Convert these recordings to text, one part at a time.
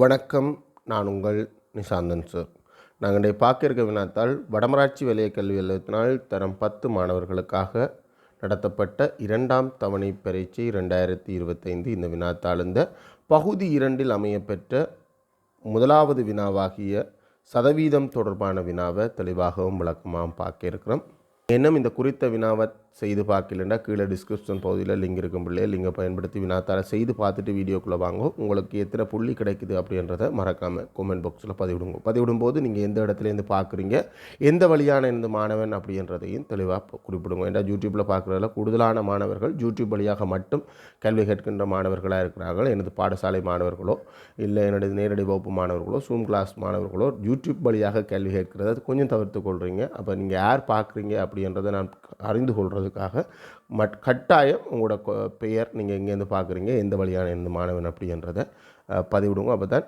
வணக்கம். நான் உங்கள் நிசாந்தன் சார். நாங்கள் இன்றைய பார்க்க இருக்க வினாத்தால் வடமராட்சி வலய கல்வி நிலையத்தினால் தரம் 10 மாணவர்களுக்காக நடத்தப்பட்ட 2ஆம் தவணை பரீட்சை 2025 இந்த வினாத்தால் இந்த பகுதி 2இல் அமையப்பெற்ற முதலாவது வினாவாகிய சதவீதம் தொடர்பான வினாவை தெளிவாகவும் விளக்கமாகவும் பார்க்க இருக்கிறோம். இன்னும் இந்த குறித்த வினாவை செய்து பார்க்கலன்னா கீழே டிஸ்கிரிப்ஷன் பகுதியில் லிங்க் இருக்கும் பிள்ளையே லிங்கை பயன்படுத்தி வினாத்தால் செய்து பார்த்துட்டு வீடியோக்குள்ளே வாங்க. உங்களுக்கு எத்தனை புள்ளி கிடைக்குது அப்படின்றத மறக்காமல் கமெண்ட் பாக்ஸில் பதிவிடும்போது நீங்கள் எந்த இடத்துலேருந்து பார்க்குறீங்க, எந்த வழியான இந்த மாணவன் அப்படின்றதையும் தெளிவாக குறிப்பிடுங்க. ஏன்னா யூடியூப்பில் பார்க்குறதுல கூடுதலான மாணவர்கள் யூடியூப் வழியாக மட்டும் கல்வி கற்கின்ற மாணவர்களாக இருக்கிறார்கள். எனது பாடசாலை மாணவர்களோ இல்லை எனது நேரடி வகுப்பு மாணவர்களோ ஜூம் கிளாஸ் மாணவர்களோ யூடியூப் வழியாக கல்வி கேட்கிறத கொஞ்சம் தவிர்த்து கொள்கிறீங்க. அப்போ நீங்கள் யார் பார்க்குறீங்க அப்படின்றத நான் அறிந்து கொள்கிறதுக்காக கட்டாயம் உங்களோட பெயர், நீங்கள் எங்கேருந்து பார்க்குறீங்க, எந்த வழியான எந்த மாணவன் அப்படின்றத பதிவிடுங்க. அப்போ தான்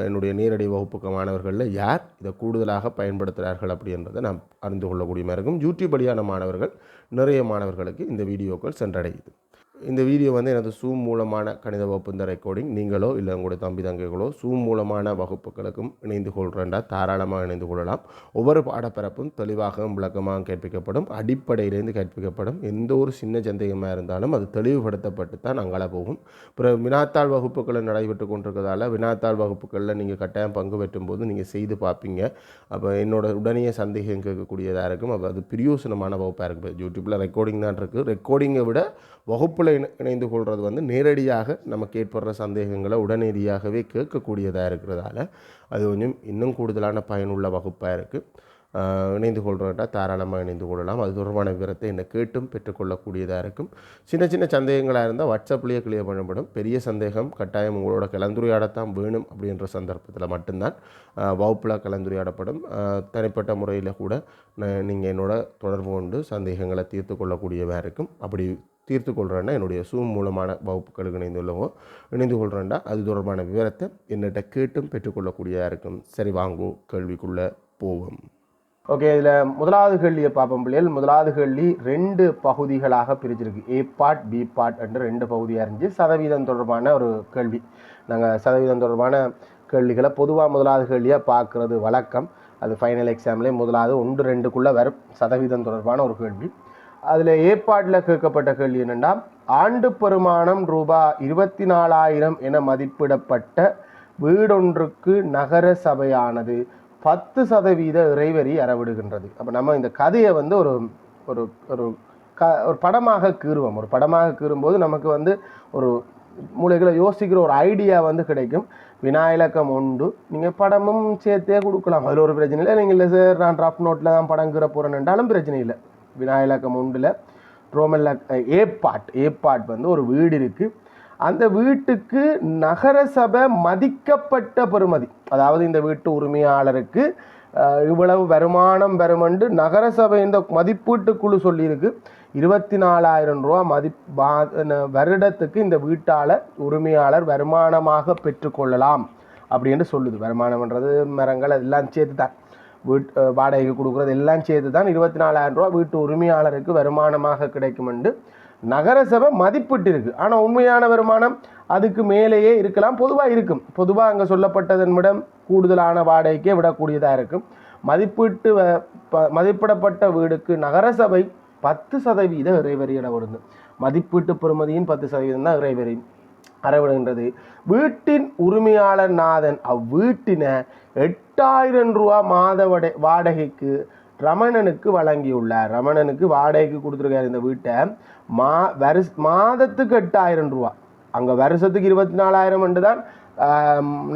என்னுடைய நேரடி வகுப்புக்கு மாணவர்களில் யார் இதை கூடுதலாக பயன்படுத்துகிறார்கள் அப்படின்றத நான் அறிந்து கொள்ளக்கூடிய மாதிரி இருக்கும். யூடியூப் வழியான மாணவர்கள் நிறைய மாணவர்களுக்கு இந்த வீடியோக்கள் சென்றடையுது. இந்த வீடியோ எனது ஜூம் மூலமான கணித வகுப்பு இந்த ரெக்கார்டிங் நீங்களோ இல்லை உங்களுடைய தம்பி தங்கைகளோ ஜூம் மூலமான வகுப்புகளுக்கும் இணைந்து கொள்கிறேன்டா தாராளமாக இணைந்து கொள்ளலாம். ஒவ்வொரு பாடப்பரப்பும் தெளிவாகவும் விளக்கமாக கற்பிக்கப்படும், அடிப்படையிலேருந்து கற்பிக்கப்படும். எந்த ஒரு சின்ன சந்தேகமாக இருந்தாலும் அது தெளிவுபடுத்தப்பட்டு தான் அங்கே போகும். அப்புறம் வினாத்தாள் வகுப்புகளை நடைபெற்று கொண்டிருக்கிறதால வினாத்தாள் வகுப்புகளில் நீங்கள் கட்டாயம் பங்கு பெற்றும் போது நீங்கள் செய்து பார்ப்பீங்க. அப்போ என்னோட உடனே சந்தேகம் கேட்கக்கூடியதாக இருக்கும். அப்போ அது பிரயோசனமான வகுப்பாக இருக்குது. யூடியூப்பில் ரெக்கார்டிங் தான் இருக்குது. ரெக்கார்டிங்கை விட வகுப்பில் இணைந்து கொள்வது நேரடியாக நமக்கு ஏற்படுற சந்தேகங்களை உடனடியாகவே கேட்கக்கூடியதாக இருக்கிறதால அது கொஞ்சம் இன்னும் கூடுதலான பயனுள்ள வகுப்பாக இருக்குது. இணைந்து கொள்கிறதா தாராளமாக இணைந்து கொள்ளலாம். அது தொடர்பான விவரத்தை என்னை கேட்டும் பெற்றுக்கொள்ளக்கூடியதாக இருக்கும். சின்ன சின்ன சந்தேகங்களாக இருந்தால் வாட்ஸ்அப்லேயே கிளியர் பண்ணப்படும். பெரிய சந்தேகம் கட்டாயம் உங்களோட கலந்துரையாடத்தான் வேணும் அப்படின்ற சந்தர்ப்பத்தில் மட்டும்தான் வகுப்பில் கலந்துரையாடப்படும். தனிப்பட்ட முறையில் கூட நீங்கள் என்னோட தொடர்பு கொண்டு சந்தேகங்களை தீர்த்து கொள்ளக்கூடியதாக இருக்கும். அப்படி தீர்த்து கொள்கிறேன்னா என்னுடைய ஜூம் மூலமான வகுப்புகளுக்கு இணைந்து கொள்கிறேன்டா அது தொடர்பான விவரத்தை என்னிட்ட கேட்டும் பெற்றுக்கொள்ளக்கூடியதாக இருக்கும். சரி, வாங்கோ கேள்விக்குள்ளே போவோம். ஓகே, இதில் முதலாவது கேள்வியை பார்ப்போம் பிள்ளைகள். முதலாவது கேள்வி 2 பகுதிகளாக பிரிச்சிருக்கு. ஏ பார்ட் பி பார்ட் என்று 2 பகுதியாக இருந்துச்சு. சதவீதம் தொடர்பான ஒரு கேள்வி. நாங்கள் சதவீதம் தொடர்பான கேள்விகளை பொதுவாக முதலாவது கேள்வியாக பார்க்குறது வழக்கம். அது ஃபைனல் எக்ஸாம்லேயே முதலாவது 1-2க்குள்ளே வரும் சதவீதம் தொடர்பான ஒரு கேள்வி. அதில் ஏற்பாட்டில் கேட்கப்பட்ட கேள்வி என்னென்னா, ஆண்டு பெருமானம் ரூபாய் 24,000 என மதிப்பிடப்பட்ட வீடொன்றுக்கு நகர சபையானது 10% இறைவரி அறவிடுகின்றது. அப்போ நம்ம இந்த கதையை ஒரு ஒரு ஒரு படமாக கீறுவோம். ஒரு படமாக கீறும்போது நமக்கு ஒரு மூளைகளை யோசிக்கிற ஒரு ஐடியா கிடைக்கும். வினா இலக்கம் 1 நீங்கள் படமும் சேர்த்தே கொடுக்கலாம், அதில் ஒரு பிரச்சனை இல்லை. நீங்கள் இல்லை சார் நான் ரஃப் நோட்டில் தான் படம் கீற போகிறேன் என்றாலும் பிரச்சனை இல்லை. வினா இலக்கம் 1 ரோமன் ஏ பார்ட் ஒரு வீடு இருக்குது. அந்த வீட்டுக்கு நகர சபை மதிக்கப்பட்ட பெறுமதி, அதாவது இந்த வீட்டு உரிமையாளருக்கு இவ்வளவு வருமானம் பெறுமென்று நகர சபை இந்த மதிப்பீட்டு குழு சொல்லியிருக்கு. 24,000 ரூபா வருடத்துக்கு இந்த வீட்டாளர் உரிமையாளர் வருமானமாக பெற்றுக்கொள்ளலாம் அப்படின்னு சொல்லுது. வருமானம்ன்றது மரங்கள் எல்லாம் சேர்த்து தான், வாடகைக்கு கொடுக்குறது எல்லாம் சேர்த்து தான் 24,000 ரூபா வீட்டு உரிமையாளருக்கு வருமானமாக கிடைக்கும் என்று நகரசபை மதிப்பிட்டு இருக்குது. ஆனால் உண்மையான வருமானம் அதுக்கு மேலேயே இருக்கலாம், பொதுவாக இருக்கும். பொதுவாக அங்கே சொல்லப்பட்டதன் விடம் கூடுதலான வாடகைக்கே விடக்கூடியதாக இருக்கும். மதிப்பிடப்பட்ட வீடுக்கு நகரசபை 10% இறைவரியிட வருது. மதிப்பீட்டு பெறுமதியின் 10% தான் இறைவரி அறவிடுகின்றது. வீட்டின் உரிமையாளர் நாதன் அவ்வீட்டினை 8,000 ரூபா மாத வாடகைக்கு ரமணனுக்கு வழங்கியுள்ளார். ரமணனுக்கு வாடகைக்கு கொடுத்துருக்காரு இந்த வீட்டை. மாதத்துக்கு 8,000 ரூபா. அங்கே வருஷத்துக்கு 24,000 என்று தான்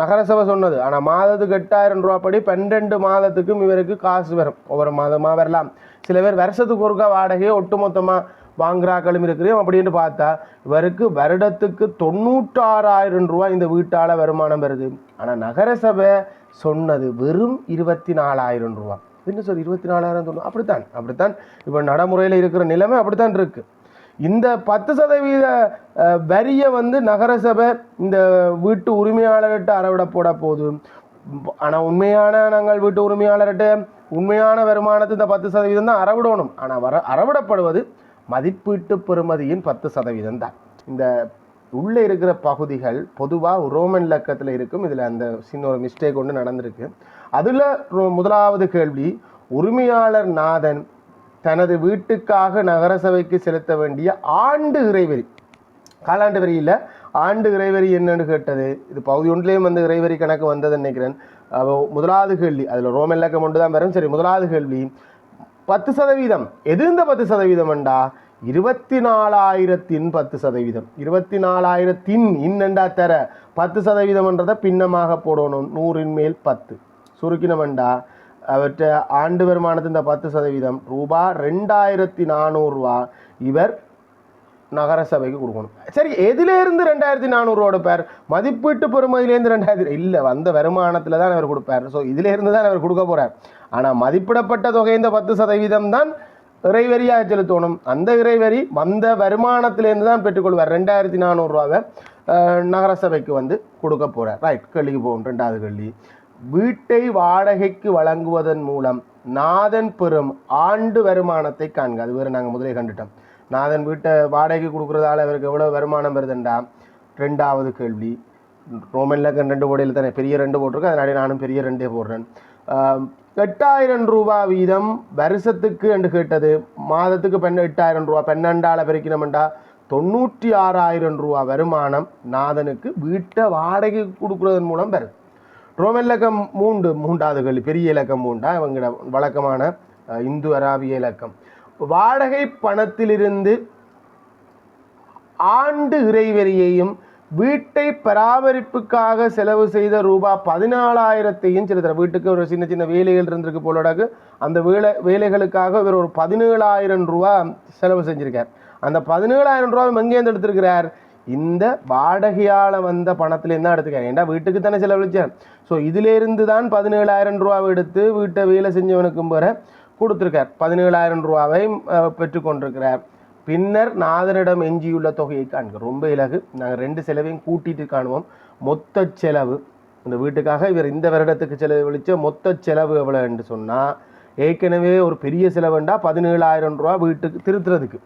நகரசபை சொன்னது. ஆனால் மாதத்துக்கு 8,000 ரூபா படி 12 மாதத்துக்கும் இவருக்கு காசு வரும். ஒவ்வொரு மாதமாக வரலாம். சில பேர் வருஷத்துக்கு ஒருக்கா வாடகையை ஒட்டுமொத்தமாக வாங்குறாக்களும் இருக்கிறோம். அப்படின்னு பார்த்தா இவருக்கு வருடத்துக்கு 96,000 ரூபா இந்த வீட்டால் வருமானம் வருது. ஆனால் நகரசபை சொன்னது வெறும் 24,000 ரூபா. என்ன சார் 24,000 சொன்னோம்? அப்படித்தான் இப்போ நடைமுறையில் இருக்கிற நிலைமை அப்படித்தான் இருக்குது. இந்த 10% வரியை நகரசபை இந்த வீட்டு உரிமையாளர்கிட்ட அறவிட போட போகுது. ஆனால் நாங்கள் வீட்டு உரிமையாளர்கிட்ட உண்மையான வருமானத்தை இந்த 10% தான் அறவிடணும். ஆனால் அறவிடப்படுவது மதிப்பீட்டு பெறுமதியின் 10% தான். இந்த உள்ளே இருக்கிற பகுதிகள் பொதுவாக ரோமன் இலக்கத்தில் இருக்கும். இதில் அந்த சின்ன ஒரு மிஸ்டேக் ஒன்று நடந்திருக்கு. அதில் முதலாவது கேள்வி, உரிமையாளர் நாதன் தனது வீட்டுக்காக நகரசபைக்கு செலுத்த வேண்டிய ஆண்டு இறைவரி, காலாண்டு வரி இல்லை, ஆண்டு இறைவரி என்னன்னு கேட்டது. இது பகுதி ஒன்றிலேயும் வந்து இறைவரி கணக்கு வந்தது நினைக்கிறேன். முதலாவது கேள்வி அதில் ரோமன் இலக்கம் ஒன்று தான் வரும். சரி, முதலாவது கேள்வி 10%. எது இந்த 10%? 24,000 10%. 24,000 இன்னண்டா தர 10%என்றதை பின்னமாக போடணும். 100 மேல் 10 சுருக்கினமெண்டா அவற்றை ஆண்டு வருமானத்தின் 10% ரூபாய் 2,400 ரூபா இவர் நகரசபைக்கு கொடுக்கணும். சரி, எதிலேருந்து 2,400 பேர்? மதிப்பீட்டு பெறுமதியிலேருந்து 2,000 இல்லை, வந்த வருமானத்தில் தான் அவர் கொடுப்பார். ஸோ இதிலேருந்து தான் அவர் கொடுக்க போகிறார். ஆனால் மதிப்பிடப்பட்ட தொகை இந்த 10% தான் இறைவரியாக செலுத்தணும். அந்த இறைவரி வந்த வருமானத்திலேருந்து தான் பெற்றுக்கொள்வார். 2,400 ரூபாவை நகரசபைக்கு வந்து கொடுக்க போகிறார். ரைட், கேள்விக்கு போகும். 2வது கேள்வி, வீட்டை வாடகைக்கு வழங்குவதன் மூலம் நாதன் பெறும் ஆண்டு வருமானத்தை காண்க. அது வேறு நாங்கள் முதலே கண்டுட்டோம். நாதன் வீட்டை வாடகைக்கு கொடுக்குறதால அவருக்கு எவ்வளோ வருமானம் வருதுண்டா? 2வது கேள்வி, ரோமன்ல 2 கோடியில் தானே பெரிய 2 போட்டிருக்கு, அதனால நானும் பெரிய 2 போடுறேன். 8,000 ரூபா வீதம் வருஷத்துக்கு என்று கேட்டது. மாதத்துக்கு 8,000 ரூபா 12ஆல் பெருக்கினோம்டா 96,000 ரூபா வருமானம் நாதனுக்கு வீட்டை வாடகைக்கு கொடுக்குறதன் மூலம் வருது. ரோமன் இலக்கம் 3வது கேள்வி, பெரிய இலக்கம் 3 இவங்களோட வழக்கமான இந்து அராபிய இலக்கம். வாடகை பணத்திலிருந்து ஆண்டு இறைவரியையும் வீட்டை பராமரிப்புக்காக செலவு செய்த ரூபாய் 14,000 செலுத்துற. வீட்டுக்கு ஒரு சின்ன சின்ன வேலைகள் இருந்திருக்கு போலடாக்கு. அந்த வேலைகளுக்காக இவர் ஒரு 17,000 ரூபா செலவு செஞ்சிருக்கார். அந்த 17,000 ரூபாய் எங்கேருந்து எடுத்திருக்கிறார்? இந்த வாடகையால் வந்த பணத்திலேருந்து தான் எடுத்துக்கார். ஏன்னா வீட்டுக்கு தானே செலவழிச்சார். ஸோ இதிலேருந்து தான் 17,000 ரூபாவை எடுத்து வீட்டை வேலை செஞ்சவனுக்கும் வர கொடுத்துருக்கார். 17,000 ரூபாவை பெற்றுக்கொண்டிருக்கிறார். பின்னர் நாதனிடம் எஞ்சியுள்ள தொகையை காண்க. ரொம்ப இலகு, நாங்கள் 2 செலவையும் கூட்டிட்டு காணுவோம். மொத்த செலவு இந்த வீட்டுக்காக இவர் இந்த வருடத்துக்கு செலவழித்த மொத்த செலவு எவ்வளோ என்று சொன்னால், ஏற்கனவே ஒரு பெரிய செலவுண்டா 17,000 ரூபா வீட்டுக்கு திருத்துறதுக்கு.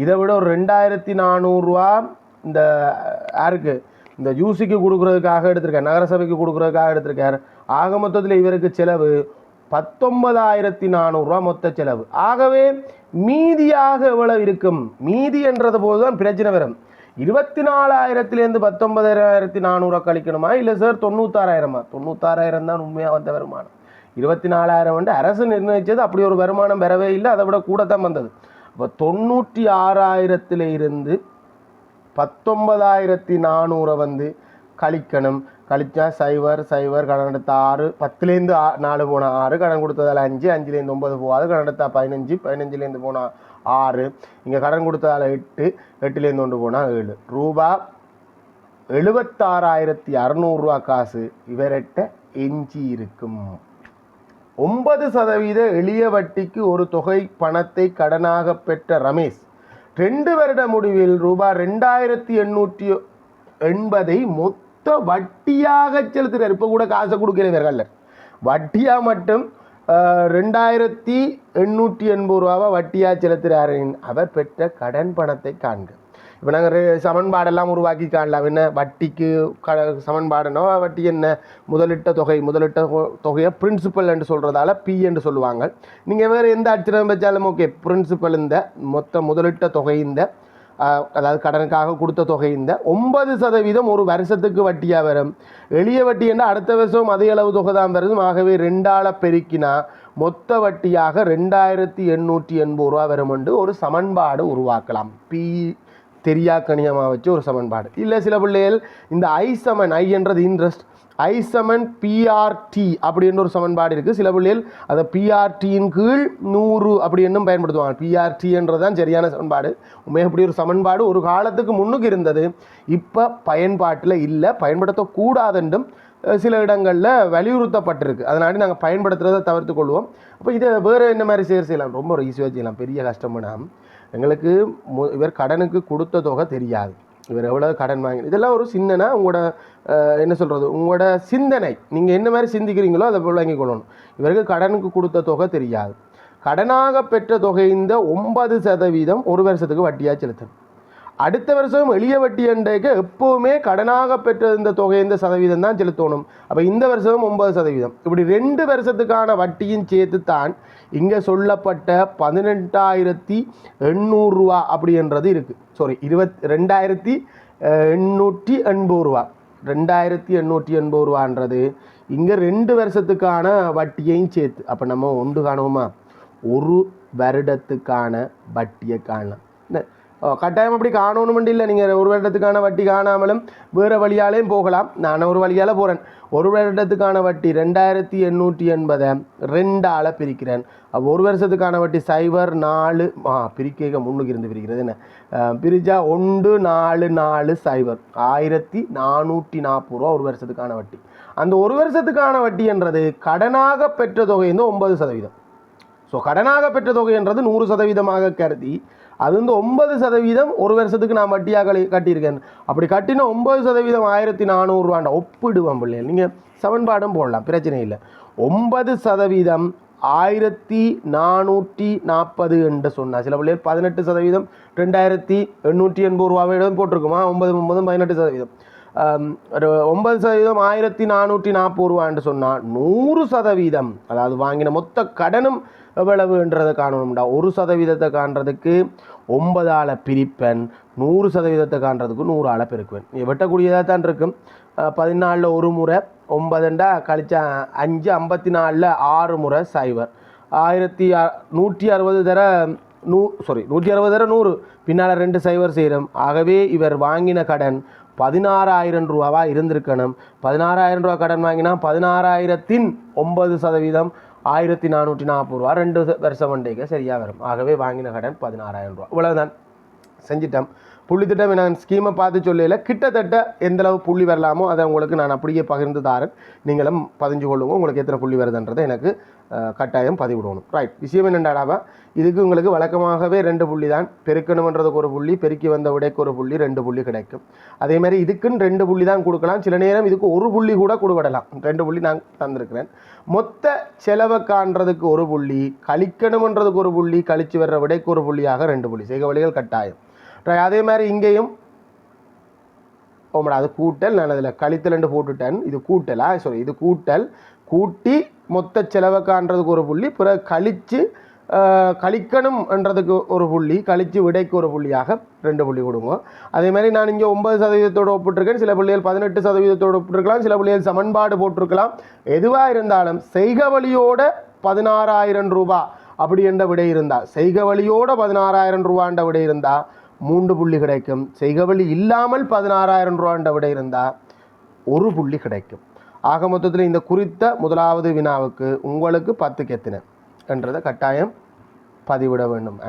இதை விட ஒரு 2,400 ரூபா இந்த யாருக்கு இந்த யூசிக்கு கொடுக்குறதுக்காக எடுத்திருக்கார், நகரசபைக்கு கொடுக்குறதுக்காக எடுத்திருக்கார். ஆக மொத்தத்தில் இவருக்கு செலவு 19,400 ரூபா மொத்த செலவு. ஆகவே மீதியாக எவ்வளவு இருக்கும்? மீதி என்றது போது தான் பிரச்சனை வரும். 24,000 19,400 கழிக்கணுமா இல்லை சார் 96,000? 96,000 தான் உண்மையாக வந்த வருமானம். 24,000 வந்து அரசு நிர்ணயித்தது. அப்படி ஒரு வருமானம் வரவே இல்லை, அதை விட கூட தான் வந்தது. இப்போ 96,000 19,400 வந்து கழிக்கணும். கழிச்சா 0 கடன் எடுத்த 6, 10லேருந்து 4 போனால் 6, கடன் கொடுத்ததால் 5, 5லேருந்து 9 போகாது, கடன் எடுத்தா 15, 15லேருந்து போனால் 6, இங்கே கடன் கொடுத்ததால் 8, 8லேருந்து 1 போனால் 7 ரூபா. 76,600 ரூபா காசு இவர்கிட்ட எஞ்சி இருக்கும். 9% எளிய வட்டிக்கு ஒரு தொகை பணத்தை கடனாக பெற்ற ரமேஷ் 2 வருட முடிவில் ரூபாய் 2,880 மொத்த வட்டியாக செலுத்துகிறார். இப்போ கூட காசை கொடுக்கிறவர்கள் வட்டியாக மட்டும் 2,880 ரூபாவை வட்டியாக செலுத்துகிறாரின் அவர் பெற்ற கடன் பணத்தை காண்க. இப்போ நாங்கள் சமன்பாடெல்லாம் உருவாக்கி காணலாம். என்ன வட்டிக்கு சமன்பாடுனோ, வட்டி என்ன முதலிட்ட தொகையை பிரின்சிபல் என்று சொல்கிறதால பி என்று சொல்லுவாங்க. நீங்கள் வேறு எந்த அச்சரம் வச்சாலும் ஓகே. பிரின்சிபல் இந்த மொத்த முதலிட்ட தொகை இந்த அதாவது கடனுக்காக கொடுத்த தொகை இந்த 9% ஒரு வருஷத்துக்கு வட்டியாக வரும். எளிய வட்டி என்றால் அடுத்த வருஷம் அதே அளவு தொகை தான் வரும். ஆகவே 2ஆல் பெருக்கினா மொத்த வட்டியாக 2,880 ரூபா வரும் என்று ஒரு சமன்பாடு உருவாக்கலாம். பி தெரியாக்கணியமாக வச்சு ஒரு சமன்பாடு. இல்லை சில பிள்ளைகள் இந்த ஐ என்றது இன்ட்ரெஸ்ட், I/PRT அப்படின்னு ஒரு சமன்பாடு இருக்குது. சில பிள்ளைகள் அதை PRTயின் கீழ் 100 அப்படி என்னும் பயன்படுத்துவாங்க. PRT என்றது தான் சரியான சமன்பாடு. உண்மையாக இப்படி ஒரு சமன்பாடு ஒரு காலத்துக்கு முன்னுக்கு இருந்தது, இப்போ பயன்பாட்டில் இல்லை, பயன்படுத்தக்கூடாதென்றும் சில இடங்களில் வலியுறுத்தப்பட்டிருக்கு. அதனால நாங்கள் பயன்படுத்துகிறத தவிர்த்து கொள்வோம். அப்போ இதை வேறு என்ன மாதிரி செய்யலாம்? ரொம்ப ஈஸியாக செய்யலாம். பெரிய கஷ்டம்னா எங்களுக்கு இவர் கடனுக்கு கொடுத்த தொகை தெரியாது, இவர் எவ்வளோ கடன் வாங்கி, இதெல்லாம் ஒரு சிந்தனை. உங்களோட என்ன சொல்கிறது, உங்களோட சிந்தனை நீங்கள் என்ன மாதிரி சிந்திக்கிறீங்களோ அதை விளங்கிக் கொள்ளணும். இவருக்கு கடனுக்கு கொடுத்த தொகை தெரியாது. கடனாக பெற்ற தொகை இந்த 9% ஒரு வருஷத்துக்கு வட்டியாக செலுத்தணும். அடுத்த வருஷம் எளிய வட்டி என்றைக்கு எப்போவுமே கடனாக பெற்ற இந்த தொகை இந்த சதவீதம் தான் செலுத்தணும். அப்போ இந்த வருஷம் 9%. இப்படி 2 வருஷத்துக்கான வட்டியும் சேர்த்து தான் இங்கே சொல்லப்பட்ட 18,800 ரூபா அப்படின்றது இருக்குது. சாரி, 22,880 ரூபா. 2,880 ரூபான்றது இங்கே 2 வருஷத்துக்கான வட்டியையும் சேர்த்து. அப்போ நம்ம ஒன்று காணுவோமா, ஒரு வருடத்துக்கான வட்டியை காணலாம். கட்டாயம் அப்படி காணணுமெண்டு இல்லை. நீங்கள் ஒரு வருடத்துக்கான வட்டி காணாமலும் வேறு வழியாலேயும் போகலாம். நான் ஒரு வழியால் போகிறேன். ஒரு வருடத்துக்கான வட்டி 2,880 2ஆல் பிரிக்கிறேன். ஒரு வருஷத்துக்கான வட்டி 0,4 பிரிக்க முன்னுக்கு இருந்து பிரிக்கிறது என்ன பிரித்தா 1,4,4,0 1,440 ரூபா ஒரு வருஷத்துக்கான வட்டி. அந்த ஒரு வருஷத்துக்கான வட்டி என்றது கடனாக பெற்ற தொகை 9%. ஸோ கடனாக பெற்ற தொகை என்றது 100% கருதி அது 9% ஒரு வருஷத்துக்கு நான் வட்டியாக கட்டியிருக்கேன். அப்படி கட்டின 9% 1,400 ரூபாண்ட ஒப்பிடுவோம் பிள்ளைகள். நீங்கள் சமன்பாடும் போடலாம், பிரச்சனை இல்லை. 9% 1,440 என்று சொன்னால் சில பிள்ளைகள் 18% 2,880 ரூபாவிடம் போட்டிருக்குமா. 9 18%. 9% 1,440 ரூபான்னு சொன்னால் 100%, அதாவது வாங்கின மொத்த கடனும் எவ்வளவுன்றதை காணணும்டா. 1% காண்றதுக்கு 9ஆல் பிரிப்பேன், 100% காண்றதுக்கு 100ஆல் பெருக்குவேன். வெட்டக்கூடியதாக தான் இருக்கும். 14 ஒரு முறை 9 கழிச்சா 5 54 6 முறை 0 1,160 தர 160 தர 100 பின்னால் 2 0 செய்கிறோம். ஆகவே இவர் வாங்கின கடன் 16,000 ரூபாவாக இருந்திருக்கணும். 16,000 ரூபா கடன் வாங்கினா 16,000-இன் 9% 1,440 ரூபா 2 வருஷம் வண்டிக்கு சரியாக வரும். ஆகவே வாங்கின கடன் 16,000 ரூபா. இவ்வளவுதான் செஞ்சிட்டோம். புள்ளி திட்டம் நான் ஸ்கீமை பார்த்து சொல்லல, கிட்டத்தட்ட எந்தளவு புள்ளி வரலாமோ அதை உங்களுக்கு நான் அப்படியே பகிர்ந்து தாரேன். நீங்களும் பதிஞ்சு கொள்ளுங்க. உங்களுக்கு எத்தனை புள்ளி வருதுன்றதை எனக்கு கட்டாயம் பதிவிடணும். ரைட். விஷயம் என்னென்றாடாவா, இதுக்கு உங்களுக்கு வழக்கமாகவே 2 புள்ளி தான். பெருக்கணுன்றதுக்கு ஒரு புள்ளி, பெருக்கி வந்த விடைக்கு ஒரு புள்ளி, 2 புள்ளி கிடைக்கும். அதே மாதிரி இதுக்குன்னு 2 புள்ளி தான் கொடுக்கலாம். சில நேரம் இதுக்கு ஒரு புள்ளி கூட கொடுவிடலாம். 2 புள்ளி நான் தந்திருக்கிறேன். மொத்த செலவை காண்றதுக்கு ஒரு புள்ளி, கழிக்கணுன்றதுக்கு ஒரு புள்ளி, கழிச்சு வர்ற விடைக்கு ஒரு புள்ளியாக 2 புள்ளி. செய்க வழிகள் கட்டாயம். அதே மாதிரி இங்கேயும் அது கூட்டல், நான் அதில் கழித்தல் என்று போட்டுட்டேன். இது கூட்டலா, சாரி, இது கூட்டல். கூட்டி மொத்த செலவை காண்றதுக்கு ஒரு புள்ளி, பிறகு கழித்து கழிக்கணும்ன்றதுக்கு ஒரு புள்ளி, கழித்து விடைக்கு ஒரு புள்ளியாக 2 புள்ளி கொடுங்க. அதே மாதிரி நான் இங்கே 9% ஒப்பிட்டிருக்கேன். சில புள்ளிகள் 18% ஒப்பிட்டிருக்கலாம். சில புள்ளிகள் சமன்பாடு போட்டிருக்கலாம். எதுவாக இருந்தாலும் செய்க வழியோட 16,000 ரூபா அப்படி என்ற விடை இருந்தால், செய்க வழியோட 16,000 ரூபாண்ட விடை இருந்தால் 3 புள்ளி கிடைக்கும். செய்கவழி இல்லாமல் 16,000 ரூபாண்ட விடை இருந்தால் 1 புள்ளி கிடைக்கும். ஆக மொத்தத்தில் இந்த குறித்த முதலாவது வினாவுக்கு உங்களுக்கு 10 எத்தனை என்றதை கட்டாயம் பதிவிட வேண்டும்.